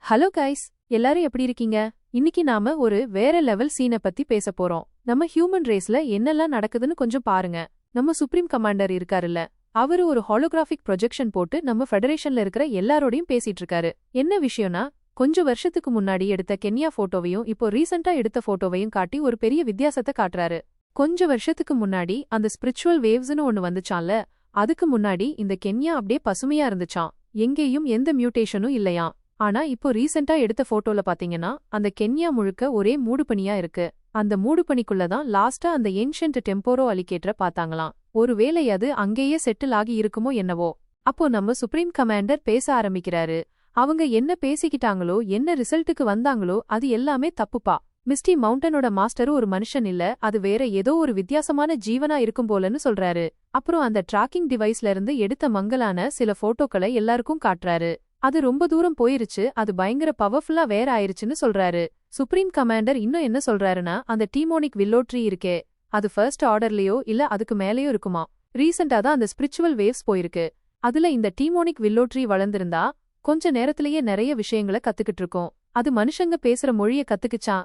Hello guys, எல்லாரும் எப்படி இருக்கீங்க? இன்னைக்கு நாம ஒரு வேற லெவல் சீனை பத்தி பேச போறோம். நம்ம ஹியூமன் ரேஸ்ல என்னெல்லாம் நடக்குதுன்னு கொஞ்சம் பாருங்க. நம்ம சுப்ரீம் கமாண்டர் இருக்காருல்ல, அவரு ஒரு ஹாலோகிராஃபிக் ப்ரொஜெக்ஷன் போட்டு நம்ம ஃபெடரேஷன்ல இருக்கிற எல்லாரோடையும் பேசிட்டு இருக்காரு. என்ன விஷயம்னா, கொஞ்சம் வருஷத்துக்கு முன்னாடி எடுத்த கென்யா போட்டோவையும் இப்போ ரீசெண்டா எடுத்த போட்டோவையும் காட்டி ஒரு பெரிய வித்தியாசத்தை காட்டுறாரு. கொஞ்சம் வருஷத்துக்கு முன்னாடி அந்த ஸ்பிரிச்சுவல் வேவ்ஸ்னு ஒன்னு வந்துச்சான்ல, அதுக்கு முன்னாடி இந்த கென்யா அப்படியே பசுமையா இருந்துச்சான், எங்கேயும் எந்த மியூட்டேஷனும் இல்லையாம். ஆனா இப்போ ரீசெண்டா எடுத்த போட்டோல பாத்தீங்கன்னா அந்த கென்யா முழுக்க ஒரே மூடுபனியா இருக்கு. அந்த மூடுபனிக்குள்ளதான் லாஸ்டா அந்த ஏன்ஷியன்ட் டெம்போரோ அலிகேட்டரை பாத்தாங்களாம். ஒருவேளை அது அங்கேயே செட்டில் ஆகி இருக்குமோ என்னவோ. அப்போ நம்ம சுப்ரீம் கமாண்டர் பேச ஆரம்பிக்கிறாரு. அவங்க என்ன பேசிக்கிட்டாங்களோ, என்ன ரிசல்ட்டுக்கு வந்தாங்களோ அது எல்லாமே தப்புப்பா. மிஸ்டி மவுண்டனோட மாஸ்டரு ஒரு மனுஷன் இல்ல, அது வேற ஏதோ ஒரு வித்தியாசமான ஜீவனா இருக்கும் போலன்னு சொல்றாரு. அப்புறம் அந்த டிராக்கிங் டிவைஸ்ல இருந்து எடுத்த மங்கலான சில போட்டோக்களை எல்லாருக்கும் காட்டுறாரு. அது ரொம்ப தூரம் போயிருச்சு, அது பயங்கர பவர்ஃபுல்லா வேற ஆயிருச்சுன்னு சொல்றாரு. சுப்ரீம் கமாண்டர் இன்னும் என்ன சொல்றாருன்னா, அந்த டீமோனிக் வில்லோட்ரி இருக்கே, அது ஃபர்ஸ்ட் ஆர்டர்லயோ இல்ல அதுக்கு மேலேயோ இருக்குமா. ரீசெண்டா தான் அந்த ஸ்பிரிச்சுவல் வேவ்ஸ் போயிருக்கு. அதுல இந்த டீமோனிக் வில்லோட்ரி வளர்ந்திருந்தா கொஞ்ச நேரத்திலேயே நிறைய விஷயங்களை கத்துக்கிட்டு இருக்கோம். அது மனுஷங்க பேசுற மொழிய கத்துக்குச்சான்.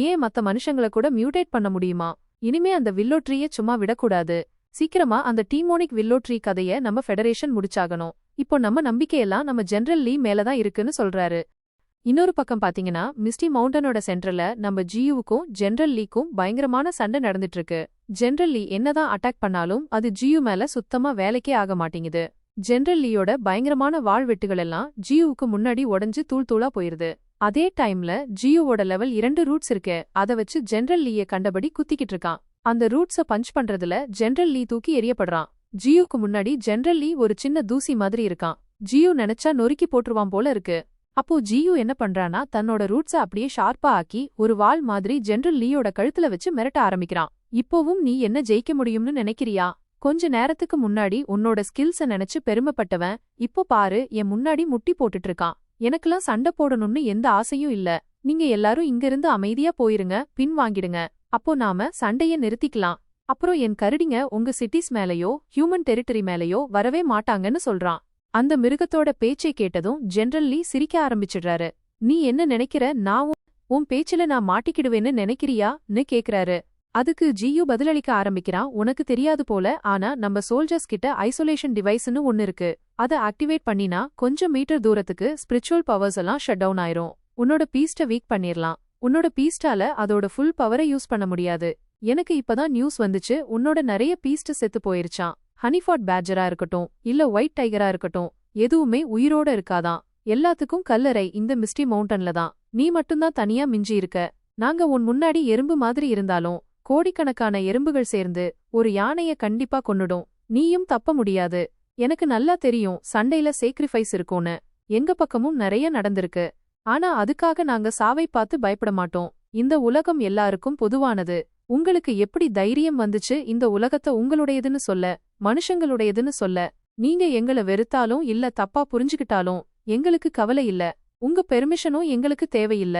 ஏன் மத்த மனுஷங்கள கூட மியூட்டேட் பண்ண முடியுமா? இனிமே அந்த வில்லோட்ரியே சும்மா விடக்கூடாது. சீக்கிரமா அந்த டீமோனிக் வில்லோட்ரி கதைய நம்ம ஃபெடரேஷன் முடிச்சாகணும். இப்போ நம்ம நம்பிக்கையெல்லாம் நம்ம ஜெனரல் லீ மேலதான் இருக்குன்னு சொல்றாரு. இன்னொரு பக்கம் பாத்தீங்கன்னா, மிஸ்டி மவுண்டனோட சென்டர்ல நம்ம ஜியூவுக்கும் ஜெனரல் லீக்கும் பயங்கரமான சண்டை நடந்துட்டு இருக்கு. ஜெனரல் லீ என்னதான் அட்டாக் பண்ணாலும் அது ஜியூ மேல சுத்தமா வேலைக்கே ஆக மாட்டேங்குது. ஜெனரல் லீயோட பயங்கரமான வாழ்வெட்டுகள் எல்லாம் ஜியூவுக்கு முன்னாடி உடைஞ்சு தூள் தூளா போயிருது. அதே டைம்ல ஜியூவோட லெவல் 2 ரூட்ஸ் இருக்கு, அத வச்சு ஜெனரல் லீய கண்டபடி குத்திக்கிட்டு இருக்கான். அந்த ரூட்ஸ பஞ்ச் பண்றதுல ஜெனரல் லீ தூக்கி எறியப்படுறான். ஜியூக்கு முன்னாடி ஜெனரல் லீ ஒரு சின்ன தூசி மாதிரி இருக்கான். ஜியூ நினைச்சா நொறுக்கி போட்டுருவான் போல இருக்கு. அப்போ ஜியூ என்ன பண்றானா, தன்னோட ரூட்ஸ அப்படியே ஷார்ப்பா ஆக்கி ஒரு வாள் மாதிரி ஜெனரல் லீயோட கழுத்துல வச்சு மிரட்ட ஆரம்பிக்கிறான். இப்போவும் நீ என்ன ஜெயிக்க முடியும்னு நினைக்கிறியா? கொஞ்ச நேரத்துக்கு முன்னாடி உன்னோட ஸ்கில்ஸ நினைச்சு பெருமைப்பட்டவன் இப்போ பாரு என் முன்னாடி முட்டி போட்டுட்டு இருக்கான். எனக்கெல்லாம் சண்டை போடணும்னு எந்த ஆசையும் இல்ல. நீங்க எல்லாரும் இங்கிருந்து அமைதியா போயிருங்க, பின் வாங்கிடுங்க. அப்போ நாம சண்டைய நிறுத்திக்கலாம். அப்புறம் என் கரடிங்க உங்க சிட்டிஸ் மேலயோ ஹியூமன் டெரிட்டரி மேலயோ வரவே மாட்டாங்கன்னு சொல்றான். அந்த மிருகத்தோட பேச்சை கேட்டதும் ஜெனரல் லீ சிரிக்க ஆரம்பிச்சிடுறாரு. நீ என்ன நினைக்கிற, நான் உன் பேச்சுல நான் மாட்டிக்கிடுவேன்னு நினைக்கிறியான்னு கேக்குறாரு. அதுக்கு ஜியூ பதிலளிக்க ஆரம்பிக்கிறான். உனக்கு தெரியாது போல, ஆனா நம்ம சோல்ஜர்ஸ் கிட்ட ஐசோலேஷன் டிவைஸ்னு ஒன்னு இருக்கு. அதை ஆக்டிவேட் பண்ணினா கொஞ்சம் மீட்டர் தூரத்துக்கு ஸ்பிரிச்சுவல் பவர்ஸ் எல்லாம் ஷட் டவுன் ஆயிரும். உன்னோட பீஸ்ட வீக் பண்ணிரலாம். உன்னோட பீஸ்டால அதோட ஃபுல் பவரை யூஸ் பண்ண முடியாது. எனக்கு இப்பதான் நியூஸ் வந்துச்சு, உன்னோட நிறைய பீஸ்ட் செத்து போயிருச்சான். ஹனிஃபாட் பேட்ஜரா இருக்கட்டும் இல்ல ஒயிட் டைகரா இருக்கட்டும், எதுவுமே உயிரோட இருக்காதான். எல்லாத்துக்கும் கல்லறை இந்த மிஸ்டி மவுண்டன்ல தான். நீ மட்டும்தான் தனியா மிஞ்சி இருக்க. நாங்க உன் முன்னாடி எறும்பு மாதிரி இருந்தாலும் கோடிக்கணக்கான எறும்புகள் சேர்ந்து ஒரு யானைய கண்டிப்பா கொன்னுடும். நீயும் தப்ப முடியாது. எனக்கு நல்லா தெரியும் சண்டையில சேக்ரிஃபைஸ் இருக்கும்னு. எங்க பக்கமும் நிறைய நடந்திருக்கு. ஆனா அதுக்காக நாங்க சாவை பார்த்து பயப்பட மாட்டோம். இந்த உலகம் எல்லாருக்கும் பொதுவானது. உங்களுக்கு எப்படி தைரியம் வந்துச்சு இந்த உலகத்தை உங்களுடையதுன்னு சொல்ல, மனுஷங்களுடையதுன்னு சொல்ல? நீங்க எங்கள வெறுத்தாலும் இல்ல தப்பா புரிஞ்சுக்கிட்டாலும் எங்களுக்கு கவலை இல்ல. உங்க பெர்மிஷனும் எங்களுக்கு தேவையில்ல.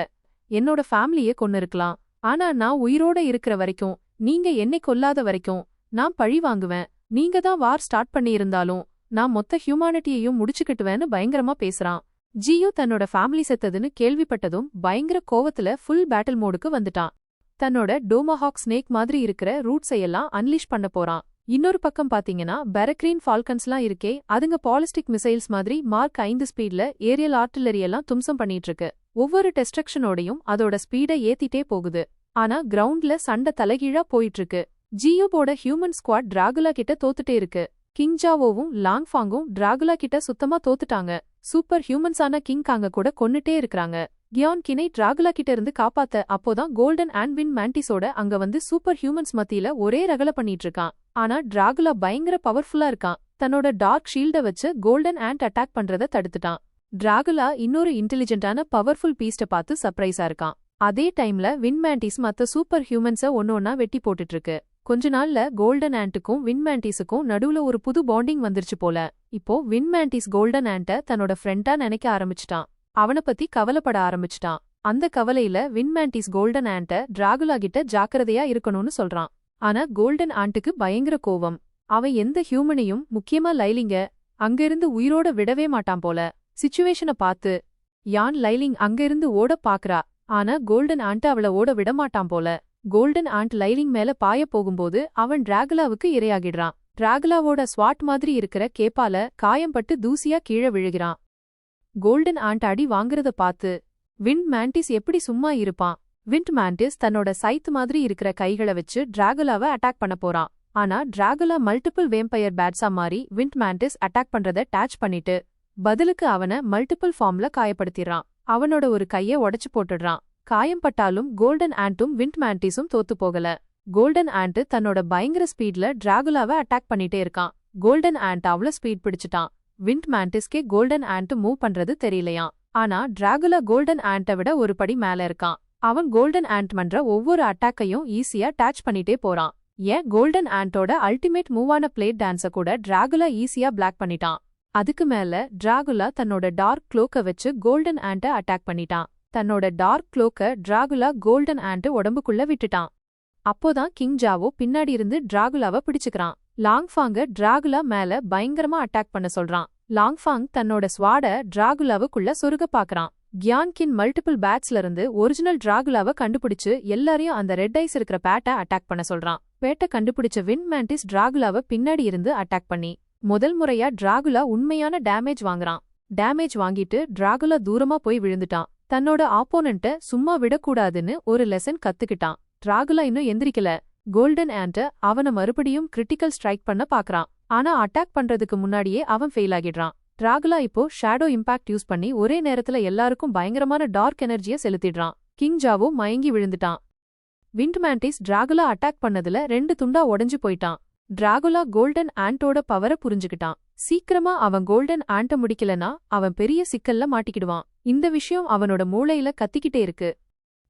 என்னோட ஃபேமிலிய கொன்னிருக்கலாம், ஆனா நான் உயிரோட இருக்கிற வரைக்கும், நீங்க என்னை கொல்லாத வரைக்கும் நான் பழி வாங்குவேன். நீங்க தான் வார் ஸ்டார்ட் பண்ணியிருந்தாலும் நான் மொத்த ஹியூமானிட்டியையும் முடிச்சுக்கிட்டுவேன்னு பயங்கரமா பேசுறான். ஜியூ தன்னோட ஃபேமிலி செத்ததுன்னு கேள்விப்பட்டதும் பயங்கர கோவத்துல ஃபுல் பேட்டில் மோடுக்கு வந்துட்டான். தன்னோட டோமஹாக் ஸ்னேக் மாதிரி இருக்கிற ரூட்ஸையெல்லாம் அன்லீஷ் பண்ண போறான். இன்னொரு பக்கம் பாத்தீங்கன்னா பெரக்ரீன் ஃபால்கன்ஸ்லாம் இருக்கே, அதுங்க பாலிஸ்டிக் மிசைல்ஸ் மாதிரி மார்க் 5 ஸ்பீட்ல ஏரியல் ஆர்ட்டிலரியெல்லாம் தும்சம் பண்ணிட்டு இருக்கு. ஒவ்வொரு டெஸ்ட்ரக்ஷனோடையும் அதோட ஸ்பீட ஏத்திட்டே போகுது. ஆனா கிரவுண்ட்ல சண்டை தலைகீழா போயிட்டு இருக்கு. ஜியூபோட ஹியூமன் ஸ்குவாட் டிராகுலா கிட்ட தோத்துட்டே இருக்கு. கிங் ஜாவோவும் லாங்ஃபாங்கும் டிராகுலா கிட்ட சுத்தமா தோத்துட்டாங்க. சூப்பர் ஹியூமன்ஸான கிங் காங்க கூட கொன்னுட்டே இருக்காங்க. கியான் கினை டிராகுலா கிட்ட இருந்து காப்பாத்த அப்போதான் கோல்டன் அண்ட் வின் மேண்டிஸோட அங்க வந்து சூப்பர் ஹியூமன்ஸ் மத்தியில ஒரே ரகல பண்ணிட்டு இருக்கான். ஆனா டிராகுலா பயங்கர பவர்ஃபுல்லா இருக்கான். தன்னோட டார்க் ஷீல்ட வச்சு கோல்டன் ஆண்ட் அட்டாக் பண்றத தடுத்துட்டான். டிராகுலா இன்னொரு இன்டெலிஜென்டான பவர்ஃபுல் பீஸ்ட பார்த்து சர்ப்ரைஸா இருக்கான். அதே டைம்ல வின் மேண்டிஸ் மத்த சூப்பர் ஹியூமன்ஸ ஒன்னொன்னா வெட்டி போட்டுட்டு இருக்கு. கொஞ்ச நாள்ல கோல்டன் ஆண்ட்டுக்கும் வின் மேண்டிஸுக்கும் நடுவுல ஒரு புது பாண்டிங் வந்துருச்சு போல. இப்போ வின் மேண்டிஸ் கோல்டன் ஆண்ட தன்னோட ஃப்ரெண்டா நினைக்க ஆரம்பிச்சிட்டான். அவனை பத்தி கவலைப்பட ஆரம்பிச்சிட்டான். அந்த கவலையில வின் மேண்டிஸ் கோல்டன் ஆண்ட டிராகுலா கிட்ட ஜாக்கிரதையா இருக்கணும்னு சொல்றான். ஆனா கோல்டன் ஆண்ட்டுக்கு பயங்கர கோவம். அவன் எந்த ஹியூமனையும், முக்கியமா லைலிங்க அங்கிருந்து உயிரோட விடவே மாட்டான் போல. சிச்சுவேஷனை பார்த்து யான் லைலிங் அங்கிருந்து ஓட பாக்குறா. ஆனா கோல்டன் ஆண்ட் அவள ஓட விடமாட்டான் போல. கோல்டன் ஆண்ட் லைலிங் மேல பாய போகும்போது அவன் டிராகுலாவுக்கு இரையாகிடுறான். டிராகுலாவோட ஸ்வாட் மாதிரி இருக்கிற கேப்பால காயம்பட்டு தூசியா கீழே விழுகிறான். கோல்டன் ஆண்ட் அடி வாங்குறத பார்த்து விண்ட் மேண்டிஸ் எப்படி சும்மா இருப்பான். விண்ட் மேண்டிஸ் தன்னோட சைத் மாதிரி இருக்கிற கைகளை வச்சு டிராகுலாவை அட்டாக் பண்ண போறான். ஆனா டிராகுலா மல்டிபிள் வேம்பயர் பேட்ஸா மாறி விண்ட் மேண்டிஸ் அட்டாக் பண்றத டேச் பண்ணிட்டு பதிலுக்கு அவனை மல்டிபிள் ஃபார்ம்ல காயப்படுத்திடுறான். அவனோட ஒரு கைய உடைச்சு போட்டுடுறான். காயம்பட்டாலும் கோல்டன் ஆண்ட்டும் விண்ட் மேண்டிஸும் தோத்து போகல. கோல்டன் ஆண்ட் தன்னோட பயங்கர ஸ்பீட்ல டிராகுலாவை அட்டாக் பண்ணிட்டே இருக்கான். கோல்டன் ஆண்ட் அவ்வளோ ஸ்பீட் பிடிச்சிட்டான். விண்ட் மேண்டிஸ்கே கோல்டன் ஆண்ட் மூவ் பண்றது தெரியலையாம். ஆனா டிராகுலா கோல்டன் ஆண்ட்டை விட ஒரு படி மேல இருக்கான். அவன் கோல்டன் ஆண்ட் பண்ற ஒவ்வொரு அட்டாக்கையும் ஈஸியா டேச் பண்ணிட்டே போறான். ஏன் கோல்டன் ஆண்டோட அல்டிமேட் மூவான பிளேட் டான்ஸ கூட டிராகுலா ஈஸியா பிளாக் பண்ணிட்டான். அதுக்கு மேல டிராகுலா தன்னோட டார்க் க்ளோக்க வச்சு கோல்டன் ஆண்ட அட்டாக் பண்ணிட்டான். தன்னோட டார்க் க்ளோக்க டிராகுலா கோல்டன் ஆண்ட் உடம்புக்குள்ள விட்டுட்டான். அப்போதான் கிங் ஜாவோ பின்னாடி இருந்து டிராகுலாவை பிடிச்சுக்கிறான். லாங்ஃபாங்க டிராகுலா மேல பயங்கரமா அட்டாக் பண்ண சொல்றான். லாங்ஃபாங் தன்னோட ஸ்வாட டிராகுலாவுக்குள்ள சொருக பாக்குறான். கியான்கின் மல்டிபிள் பேட்ஸ்ல இருந்து ஒரிஜினல் டிராகுலாவை கண்டுபிடிச்சு எல்லாரையும் அந்த ரெட் ஐஸ் இருக்கிற பேட்டை அட்டாக் பண்ண சொல்றான். பேட்டை கண்டுபிடிச்ச விண்ட் மேண்டிஸ் டிராகுலாவை பின்னாடி இருந்து அட்டாக் பண்ணி முதல் முறையா டிராகுலா உண்மையான டேமேஜ் வாங்குறான். டேமேஜ் வாங்கிட்டு டிராகுலா தூரமா போய் விழுந்துட்டான். தன்னோட ஆப்போனண்ட்ட சும்மா விடக்கூடாதுன்னு ஒரு லெசன் கத்துக்கிட்டான். டிராகுலா இன்னும் எந்திரிக்கல. கோல்டன் ஆண்ட் அவனை மறுபடியும் கிரிட்டிக்கல் ஸ்ட்ரைக் பண்ண பாக்குறான். ஆனா அட்டாக் பண்றதுக்கு முன்னாடியே அவன் ஃபெயில் ஆகிடுறான். டிராகுலா இப்போ ஷேடோ இம்பாக்ட் யூஸ் பண்ணி ஒரே நேரத்துல எல்லாருக்கும் பயங்கரமான டார்க் எனர்ஜியை செலுத்திடுறான். கிங் ஜாவோ மயங்கி விழுந்துட்டான். விண்ட் மேண்டிஸ் டிராகுலா அட்டாக் பண்ணதுல 2 துண்டா உடைஞ்சு போயிட்டான். டிராகுலா கோல்டன் ஆண்டோட பவர புரிஞ்சுக்கிட்டான். சீக்கிரமா அவன் கோல்டன் ஆண்ட முடிக்கலனா அவன் பெரிய சிக்கல்ல மாட்டிக்கிடுவான். இந்த விஷயம் அவனோட மூளையில கத்திக்கிட்டே இருக்கு.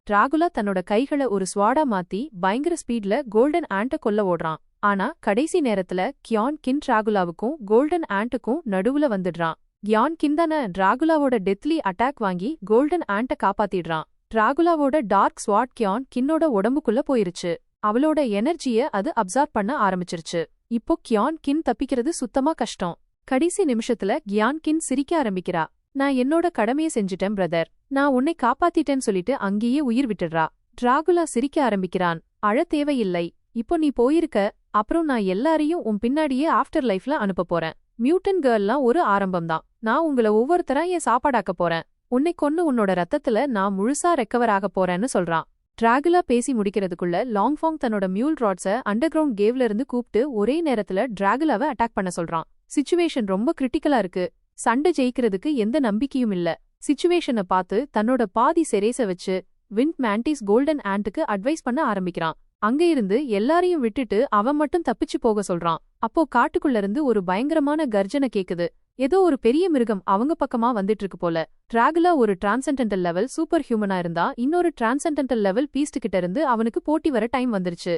டிராகுலா தன்னோட கைகளை ஒரு ஸ்வாடா மாத்தி பயங்கர ஸ்பீட்ல கோல்டன் ஆண்ட கொல்ல ஓடுறான். ஆனா கடைசி நேரத்துல கியான் கின் டிராகுலாவுக்கும் கோல்டன் ஆண்ட்டுக்கும் நடுவுல வந்துடுறான். கியான் கின் தான டிராகுலாவோட டெத்லி அட்டாக் வாங்கி கோல்டன் ஆண்ட காப்பாத்திடுறான். டிராகுலாவோட டார்க் ஸ்வாட் கியான் கின்னோட உடம்புக்குள்ள போயிருச்சு. அவளோட எனர்ஜிய அது அப்சார்ப் பண்ண ஆரம்பிச்சிருச்சு. இப்போ கியான் கின் தப்பிக்கிறது சுத்தமா கஷ்டம். கடைசி நிமிஷத்துல கியான் கின் சிரிக்க ஆரம்பிக்கிறா. நான் என்னோட கடமையை செஞ்சிட்டேன் பிரதர். நான் உன்னை காப்பாத்திட்டேன்னு சொல்லிட்டு அங்கேயே உயிர் விட்டுடுறா. டிராகுலா சிரிக்க ஆரம்பிக்கிறான். அழ தேவையில்லை. இப்போ நீ போயிருக்க. அப்புறம் நான் எல்லாரையும் உன் பின்னாடியே ஆஃப்டர் லைஃப்ல அனுப்ப போறேன். மியூட்டன் கேர்ள்லாம் ஒரு ஆரம்பம்தான். நான் உங்கள ஒவ்வொருத்தரா என் சாப்பாடாக்க போறேன். உன்னை கொன்னு உன்னோட ரத்தத்துல நான் முழுசா ரெக்கவர் ஆக போறேன்னு சொல்றான். டிராகுலா பேசி முடிக்கிறதுக்குள்ள லாங்ஃபாங் தன்னோட மியூல் ராட்ஸ அண்டர் கிரவுண்ட் கேவ்ல இருந்து கூப்பிட்டு ஒரே நேரத்துல டிராகுலாவை அட்டாக் பண்ண சொல்றான். சிச்சுவேஷன் ரொம்ப கிரிட்டிக்கலா இருக்கு. சண்டை ஜெயிக்கிறதுக்கு எந்த நம்பிக்கையும் இல்ல. சிச்சுவேஷனை பார்த்து தன்னோட பாதி செரேச வச்சு விண்ட் மேண்டிஸ் கோல்டன் ஆண்ட்டுக்கு அட்வைஸ் பண்ண ஆரம்பிக்கிறான். அங்க இருந்து எல்லாரையும் விட்டுட்டு அவன் மட்டும் தப்பிச்சு போக சொல்றான். அப்போ காட்டுக்குள்ள இருந்து ஒரு பயங்கரமான கர்ஜனை கேக்குது. ஏதோ ஒரு பெரிய மிருகம் அவங்க பக்கமா வந்துட்டு இருக்கு போல. டிராகுலா ஒரு டிரான்சென்டென்டல் லெவல் சூப்பர் ஹியூமனா இருந்தா இன்னொரு டிரான்சென்டென்டல் லெவல் பீஸ்ட் கிட்ட இருந்து அவனுக்கு போட்டி வர டைம் வந்துருச்சு.